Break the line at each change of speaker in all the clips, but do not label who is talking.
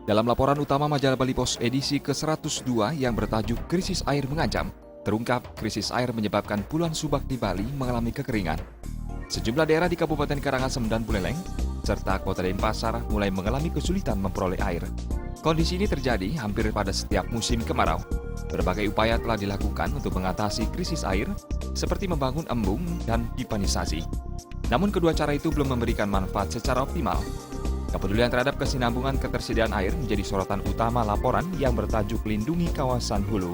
Dalam laporan utama majalah Bali Pos edisi ke-102 yang bertajuk Krisis Air Mengancam, terungkap krisis air menyebabkan puluhan subak di Bali mengalami kekeringan. Sejumlah daerah di Kabupaten Karangasem dan Buleleng, serta Kota Denpasar mulai mengalami kesulitan memperoleh air. Kondisi ini terjadi hampir pada setiap musim kemarau. Berbagai upaya telah dilakukan untuk mengatasi krisis air, seperti membangun embung dan pipanisasi. Namun kedua cara itu belum memberikan manfaat secara optimal. Kepedulian terhadap kesinambungan ketersediaan air menjadi sorotan utama laporan yang bertajuk Lindungi Kawasan Hulu.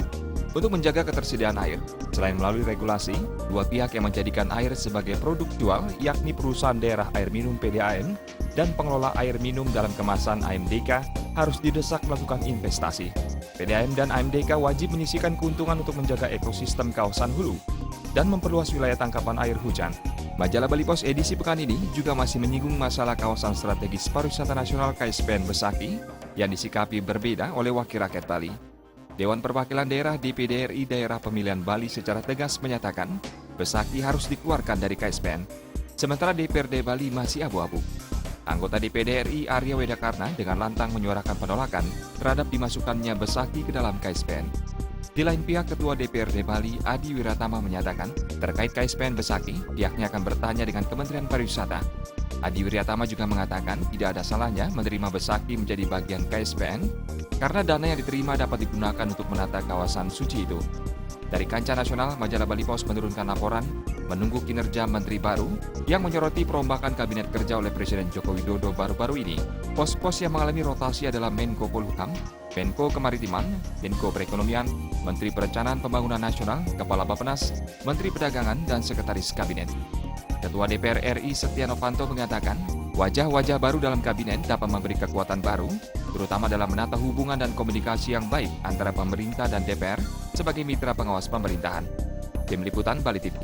Untuk menjaga ketersediaan air, selain melalui regulasi, dua pihak yang menjadikan air sebagai produk jual, yakni Perusahaan Daerah Air Minum PDAM dan Pengelola Air Minum dalam Kemasan AMDK, harus didesak melakukan investasi. PDAM dan AMDK wajib menyisihkan keuntungan untuk menjaga ekosistem kawasan hulu dan memperluas wilayah tangkapan air hujan. Majalah Bali Pos edisi pekan ini juga masih menyinggung masalah kawasan strategis pariwisata nasional KSPN Besaki yang disikapi berbeda oleh Wakil Rakyat Bali. Dewan Perwakilan Daerah DPD RI Daerah Pemilihan Bali secara tegas menyatakan Besaki harus dikeluarkan dari KSPN, sementara DPRD Bali masih abu-abu. Anggota DPD RI Arya Wedakarna dengan lantang menyuarakan penolakan terhadap dimasukkannya Besaki ke dalam KSPN. Di lain pihak, Ketua DPRD Bali Adi Wiratama menyatakan terkait KSPN Besaki, pihaknya akan bertanya dengan Kementerian Pariwisata. Adi Wiratama juga mengatakan tidak ada salahnya menerima Besaki menjadi bagian KSPN karena dana yang diterima dapat digunakan untuk menata kawasan suci itu. Dari kancah nasional, majalah Bali Pos menurunkan laporan menunggu kinerja Menteri baru yang menyoroti perombakan Kabinet Kerja oleh Presiden Joko Widodo baru-baru ini. Pos-pos yang mengalami rotasi adalah Menko Polhukam, Menko Kemaritiman, Menko Perekonomian, Menteri Perencanaan Pembangunan Nasional, Kepala Bappenas, Menteri Perdagangan, dan Sekretaris Kabinet. Ketua DPR RI Setia Novanto mengatakan, wajah-wajah baru dalam kabinet dapat memberi kekuatan baru, terutama dalam menata hubungan dan komunikasi yang baik antara pemerintah dan DPR sebagai mitra pengawas pemerintahan. Tim Liputan Bali TV.